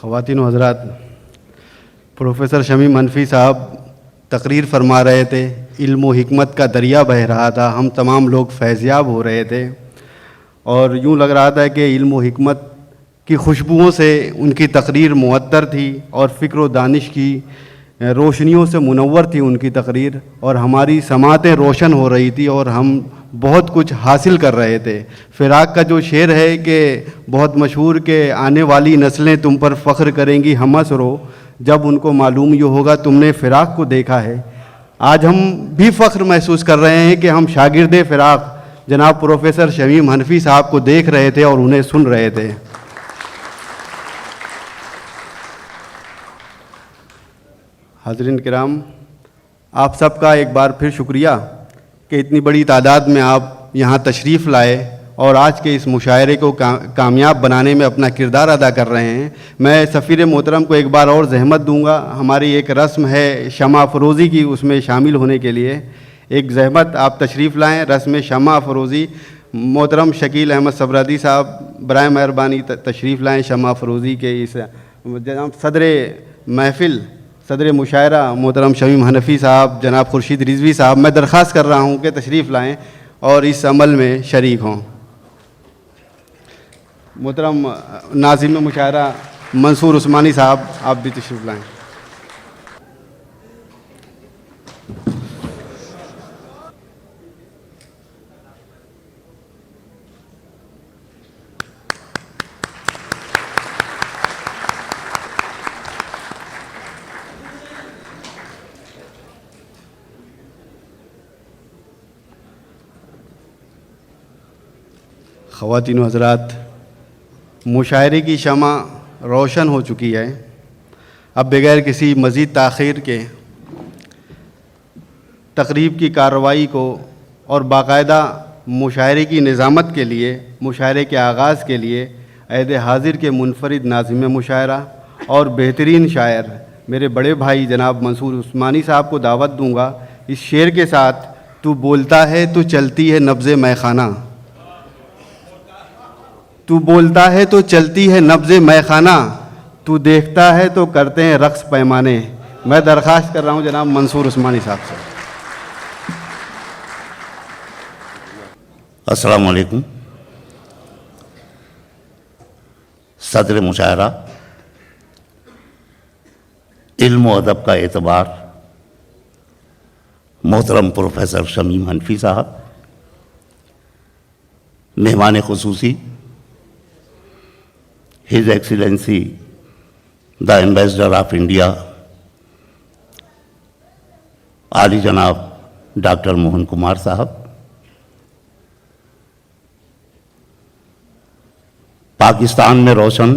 Speaker 1: خواتین و حضرات، پروفیسر شمیم حنفی صاحب تقریر فرما رہے تھے، علم و حکمت کا دریا بہہ رہا تھا، ہم تمام لوگ فیضیاب ہو رہے تھے، اور یوں لگ رہا تھا کہ علم و حکمت کی خوشبوؤں سے ان کی تقریر معطر تھی، اور فکر و دانش کی روشنیوں سے منور تھی ان کی تقریر، اور ہماری سماعتیں روشن ہو رہی تھی، اور ہم بہت کچھ حاصل کر رہے تھے۔ فراق کا جو شعر ہے کہ بہت مشہور کہ آنے والی نسلیں تم پر فخر کریں گی ہم اسرو، جب ان کو معلوم یہ ہوگا تم نے فراق کو دیکھا ہے۔ آج ہم بھی فخر محسوس کر رہے ہیں کہ ہم شاگرد فراق جناب پروفیسر شمیم حنفی صاحب کو دیکھ رہے تھے اور انہیں سن رہے تھے۔ حاضرین کرام، آپ سب کا ایک بار پھر شکریہ کہ اتنی بڑی تعداد میں آپ یہاں تشریف لائے اور آج کے اس مشاعرے کو کامیاب بنانے میں اپنا کردار ادا کر رہے ہیں۔ میں سفیر محترم کو ایک بار اور زحمت دوں گا، ہماری ایک رسم ہے شمع افروزی کی، اس میں شامل ہونے کے لیے ایک زحمت آپ تشریف لائیں۔ رسم شمع افروزی، محترم شکیل احمد صبرادی صاحب برائے مہربانی تشریف لائیں شمع افروزی کے اس جناب صدر محفل، صدر مشاعرہ محترم شمیم حنفی صاحب، جناب خورشید رضوی صاحب، میں درخواست کر رہا ہوں کہ تشریف لائیں اور اس عمل میں شریک ہوں۔ محترم ناظم مشاعرہ منصور عثمانی صاحب، آپ بھی تشریف لائیں۔ خواتین و حضرات، مشاعرے کی شمع روشن ہو چکی ہے۔ اب بغیر کسی مزید تاخیر کے تقریب کی کارروائی کو اور باقاعدہ مشاعرے کی نظامت کے لیے، مشاعرے کے آغاز کے لیے عہد حاضر کے منفرد ناظم مشاعرہ اور بہترین شاعر میرے بڑے بھائی جناب منصور عثمانی صاحب کو دعوت دوں گا۔ اس شعر کے ساتھ تو بولتا ہے تو چلتی ہے نبض مے خانہ، تو بولتا ہے تو چلتی ہے نبض مے خانہ، تو دیکھتا ہے تو کرتے ہیں رقص پیمانے۔ میں درخواست کر رہا ہوں جناب منصور عثمانی صاحب سے۔
Speaker 4: السلام علیکم۔ صدر مشاعرہ، علم و ادب کا اعتبار محترم پروفیسر شمیم حنفی صاحب، مہمان خصوصی his Excellency the ambassador of India عالی جناب ڈاکٹر موہن کمار صاحب، پاکستان میں روشن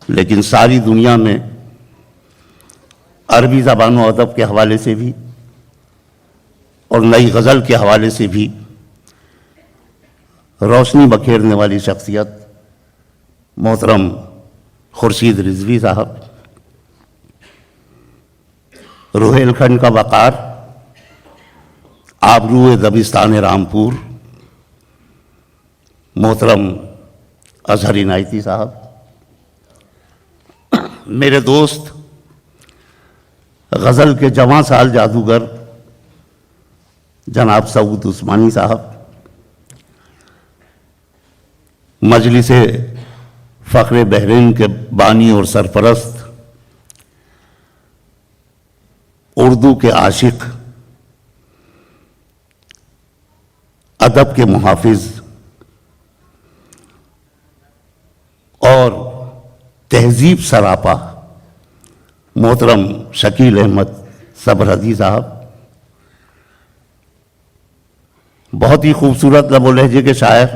Speaker 4: لیکن ساری دنیا میں عربی زبان و ادب کے حوالے سے بھی اور نئی غزل کے حوالے سے بھی روشنی بکھیرنے والی شخصیت محترم خورشید رضوی صاحب، روہیل کھنڈ کا وقار، آبرو دبستان رامپور محترم اظہر عنایتی صاحب، میرے دوست غزل کے جواں سال جادوگر جناب سعود عثمانی صاحب، مجلس فخر بحرین کے بانی اور سرپرست، اردو کے عاشق، ادب کے محافظ اور تہذیب سراپا محترم شکیل احمد صبرادی صاحب، بہت ہی خوبصورت لب و لہجے کے شاعر،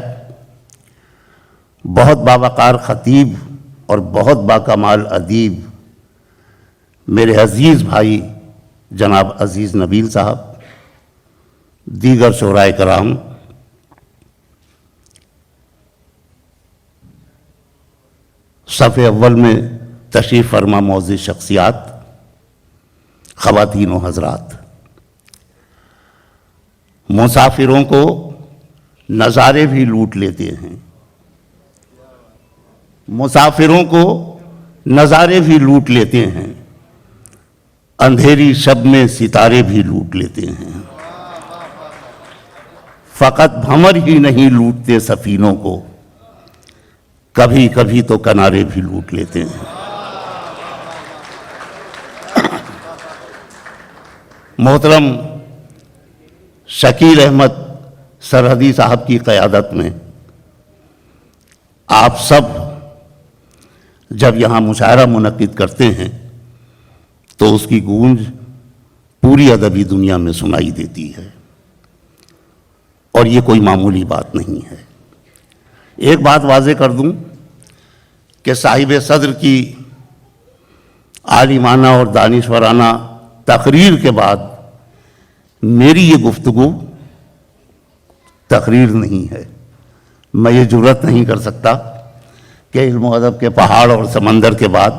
Speaker 4: بہت باوقار خطیب اور بہت باکمال ادیب میرے عزیز بھائی جناب عزیز نبیل صاحب، دیگر شعراء کرام، صف اول میں تشریف فرما معزز شخصیات، خواتین و حضرات، مسافروں کو نظارے بھی لوٹ لیتے ہیں، مسافروں کو نظارے بھی لوٹ لیتے ہیں، اندھیری شب میں ستارے بھی لوٹ لیتے ہیں، فقط بھنور ہی نہیں لوٹتے سفینوں کو، کبھی کبھی تو کنارے بھی لوٹ لیتے ہیں۔ محترم شکیل احمد سرحدی صاحب کی قیادت میں آپ سب جب یہاں مشاعرہ منعقد کرتے ہیں تو اس کی گونج پوری ادبی دنیا میں سنائی دیتی ہے، اور یہ کوئی معمولی بات نہیں ہے۔ ایک بات واضح کر دوں کہ صاحب صدر کی عالمانہ اور دانشورانہ تقریر کے بعد میری یہ گفتگو تقریر نہیں ہے۔ میں یہ جرات نہیں کر سکتا کہ علم و ادب کے پہاڑ اور سمندر کے بعد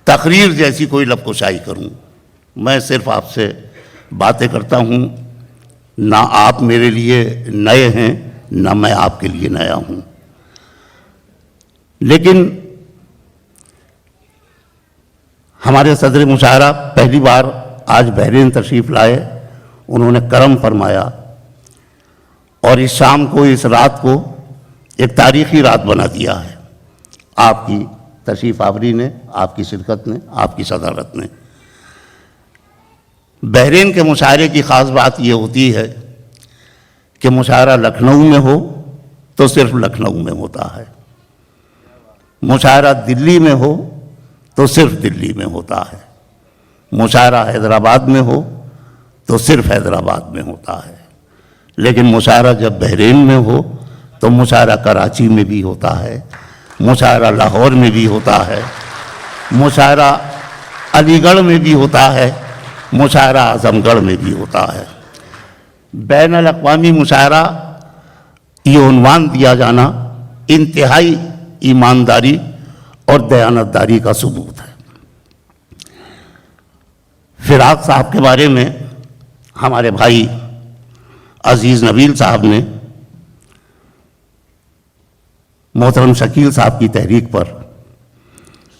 Speaker 4: تقریر جیسی کوئی لب کشائی کروں۔ میں صرف آپ سے باتیں کرتا ہوں، نہ آپ میرے لیے نئے ہیں نہ میں آپ کے لیے نیا ہوں۔ لیکن ہمارے صدر مشاعرہ پہلی بار آج بحرین تشریف لائے، انہوں نے کرم فرمایا اور اس شام کو، اس رات کو ایک تاریخی رات بنا دیا ہے، آپ کی تشریف آوری نے، آپ کی شرکت نے، آپ کی صدارت نے۔ بحرین کے مشاعرے کی خاص بات یہ ہوتی ہے کہ مشاعرہ لکھنؤ میں ہو تو صرف لکھنؤ میں ہوتا ہے، مشاعرہ دلی میں ہو تو صرف دلی میں ہوتا ہے، مشاعرہ حیدرآباد میں ہو تو صرف حیدرآباد میں ہوتا ہے، لیکن مشاعرہ جب بحرین میں ہو تو مشاعرہ کراچی میں بھی ہوتا ہے، مشاعرہ لاہور میں بھی ہوتا ہے، مشاعرہ علی گڑھ میں بھی ہوتا ہے، مشاعرہ اعظم گڑھ میں بھی ہوتا ہے۔ بین الاقوامی مشاعرہ یہ عنوان دیا جانا انتہائی ایمانداری اور دیانتداری کا ثبوت ہے۔ فراق صاحب کے بارے میں ہمارے بھائی عزیز نبیل صاحب نے محترم شکیل صاحب کی تحریک پر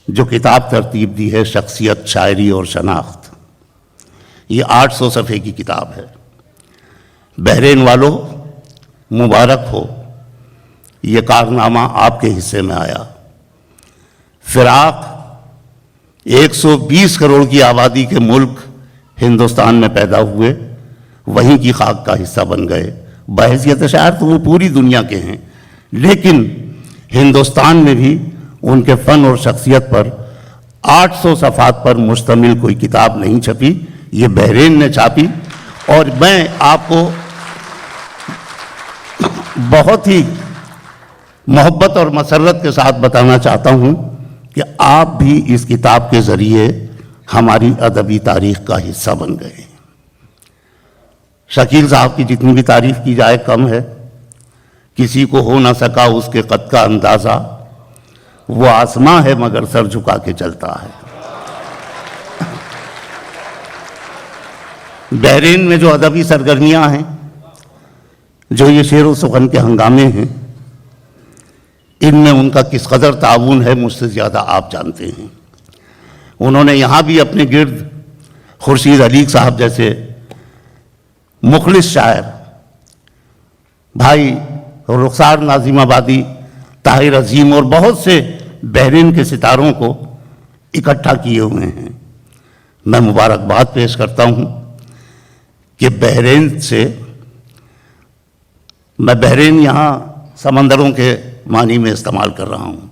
Speaker 4: جو کتاب ترتیب دی ہے، شخصیت، شاعری اور شناخت، یہ 800 صفحے کی کتاب ہے۔ بحرین والوں مبارک ہو، یہ کارنامہ آپ کے حصے میں آیا۔ فراق 120 کروڑ کی آبادی کے ملک ہندوستان میں پیدا ہوئے، وہیں کی خاک کا حصہ بن گئے۔ بحیثیت شاعر تو وہ پوری دنیا کے ہیں، لیکن ہندوستان میں بھی ان کے فن اور شخصیت پر 800 صفحات پر مشتمل کوئی کتاب نہیں چھپی، یہ بحرین نے چھاپی۔ اور میں آپ کو بہت ہی محبت اور مسرت کے ساتھ بتانا چاہتا ہوں کہ آپ بھی اس کتاب کے ذریعے ہماری ادبی تاریخ کا حصہ بن گئے۔ شکیل صاحب کی جتنی بھی تعریف کی جائے کم ہے، کسی کو ہو نہ سکا اس کے قد کا اندازہ، وہ آسماں ہے مگر سر جھکا کے چلتا ہے۔ بحرین میں جو ادبی سرگرمیاں ہیں، جو یہ شعر و سخن کے ہنگامے ہیں، ان میں ان کا کس قدر تعاون ہے مجھ سے زیادہ آپ جانتے ہیں۔ انہوں نے یہاں بھی اپنے گرد خورشید علیق صاحب جیسے مخلص شاعر، بھائی رخسار ناظم آبادی، طاہر عظیم اور بہت سے بحرین کے ستاروں کو اکٹھا کیے ہوئے ہیں۔ میں مبارکباد پیش کرتا ہوں کہ بحرین سے، میں بحرین یہاں سمندروں کے معنی میں استعمال کر رہا ہوں،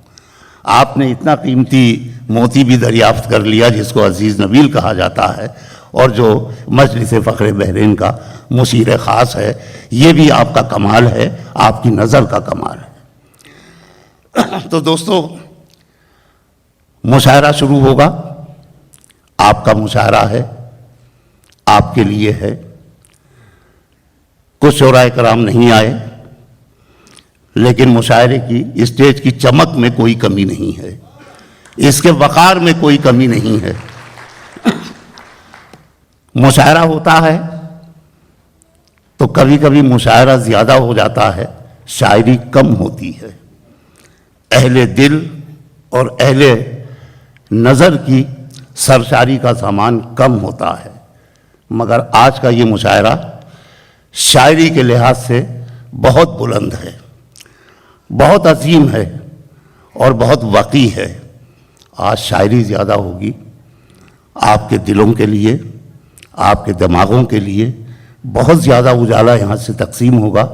Speaker 4: آپ نے اتنا قیمتی موتی بھی دریافت کر لیا جس کو عزیز نبیل کہا جاتا ہے، اور جو مجلس فخر بحرین کا مشیر خاص ہے، یہ بھی آپ کا کمال ہے، آپ کی نظر کا کمال ہے۔ تو دوستو، مشاعرہ شروع ہوگا، آپ کا مشاعرہ ہے، آپ کے لیے ہے۔ کچھ شعراء کرام نہیں آئے، لیکن مشاعرے کی اسٹیج کی چمک میں کوئی کمی نہیں ہے، اس کے وقار میں کوئی کمی نہیں ہے۔ مشاعرہ ہوتا ہے تو کبھی کبھی مشاعرہ زیادہ ہو جاتا ہے، شاعری کم ہوتی ہے۔ اہل دل اور اہل نظر کی سرشاری کا سامان کم ہوتا ہے، مگر آج کا یہ مشاعرہ شاعری کے لحاظ سے بہت بلند ہے، بہت عظیم ہے اور بہت وقی ہے۔ آج شاعری زیادہ ہوگی، آپ کے دلوں کے لیے، آپ کے دماغوں کے لیے بہت زیادہ اجالا یہاں سے تقسیم ہوگا،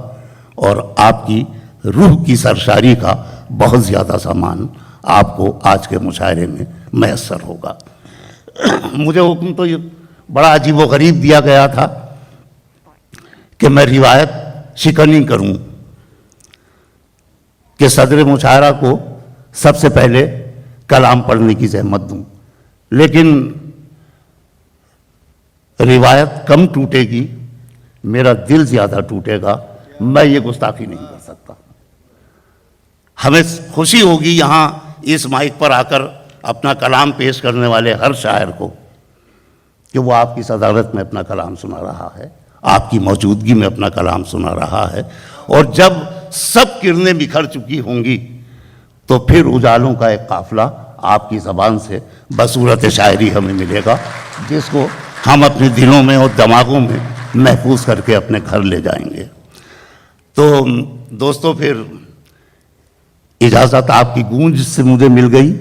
Speaker 4: اور آپ کی روح کی سرشاری کا بہت زیادہ سامان آپ کو آج کے مشاعرے میں میسر ہوگا۔ مجھے حکم تو یہ بڑا عجیب و غریب دیا گیا تھا کہ میں روایت شکنی کروں، کہ صدر مشاعرہ کو سب سے پہلے کلام پڑھنے کی زحمت دوں، لیکن روایت کم ٹوٹے گی، میرا دل زیادہ ٹوٹے گا، میں یہ گستاخی نہیں کر سکتا۔ ہمیں خوشی ہوگی یہاں اس مائک پر آ کر اپنا کلام پیش کرنے والے ہر شاعر کو کہ وہ آپ کی صدارت میں اپنا کلام سنا رہا ہے، آپ کی موجودگی میں اپنا کلام سنا رہا ہے، اور جب سب کرنیں بکھر چکی ہوں گی تو پھر اجالوں کا ایک قافلہ آپ کی زبان سے بصورت شاعری ہمیں ملے گا، جس کو ہم اپنے دلوں میں اور دماغوں میں محفوظ کر کے اپنے گھر لے جائیں گے۔ تو دوستو، پھر اجازت آپ کی گونج سے مجھے مل گئی۔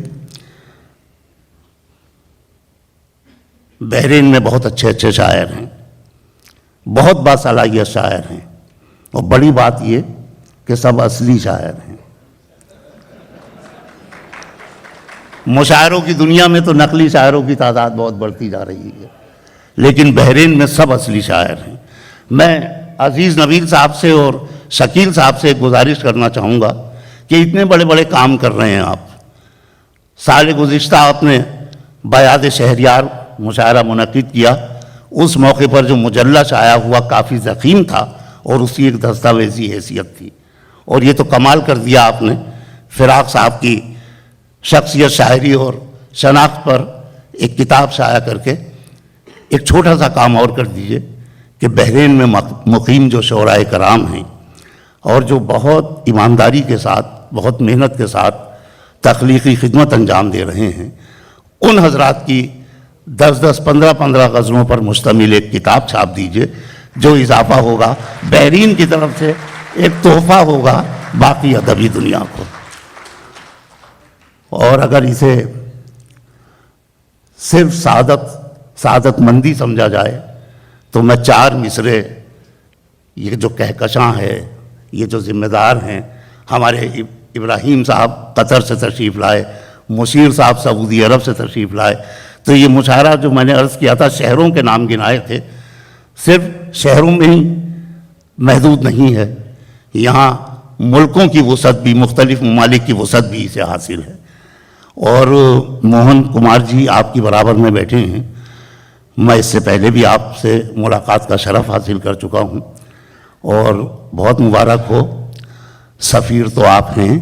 Speaker 4: بحرین میں بہت اچھے اچھے شاعر ہیں، بہت باصلاحیت شاعر ہیں، اور بڑی بات یہ کہ سب اصلی شاعر ہیں۔ مشاعروں کی دنیا میں تو نقلی شاعروں کی تعداد بہت بڑھتی جا رہی ہے، لیکن بحرین میں سب اصلی شاعر ہیں۔ میں عزیز نبیل صاحب سے اور شکیل صاحب سے ایک گزارش کرنا چاہوں گا کہ اتنے بڑے بڑے کام کر رہے ہیں آپ۔ سال گزشتہ آپ نے بیاد شہریار مشاعرہ منعقد کیا، اس موقع پر جو مجلہ شائع ہوا کافی ضخیم تھا اور اس کی ایک دستاویزی حیثیت تھی، اور یہ تو کمال کر دیا آپ نے۔ فراق صاحب کی شخصیت، شاعری اور شناخت پر ایک کتاب شائع کر کے ایک چھوٹا سا کام اور کر دیجئے کہ بحرین میں مقیم جو شعراء کرام ہیں اور جو بہت ایمانداری کے ساتھ، بہت محنت کے ساتھ تخلیقی خدمت انجام دے رہے ہیں، ان حضرات کی 10 15 غزلوں پر مشتمل ایک کتاب چھاپ دیجئے، جو اضافہ ہوگا بحرین کی طرف سے، ایک تحفہ ہوگا باقی ادبی دنیا کو۔ اور اگر اسے صرف سعادت مندی سمجھا جائے تو میں 4 مصرے، یہ جو کہکشاں ہے، یہ جو ذمہ دار ہیں، ہمارے ابراہیم صاحب قطر سے تشریف لائے، مشیر صاحب سعودی عرب سے تشریف لائے، تو یہ مشاعرہ جو میں نے عرض کیا تھا شہروں کے نام گنائے تھے، صرف شہروں میں ہی محدود نہیں ہے، یہاں ملکوں کی وسعت بھی، مختلف ممالک کی وسعت بھی اسے حاصل ہے۔ اور موہن کمار جی آپ کی برابر میں بیٹھے ہیں، میں اس سے پہلے بھی آپ سے ملاقات کا شرف حاصل کر چکا ہوں، اور بہت مبارک ہو، سفیر تو آپ ہیں،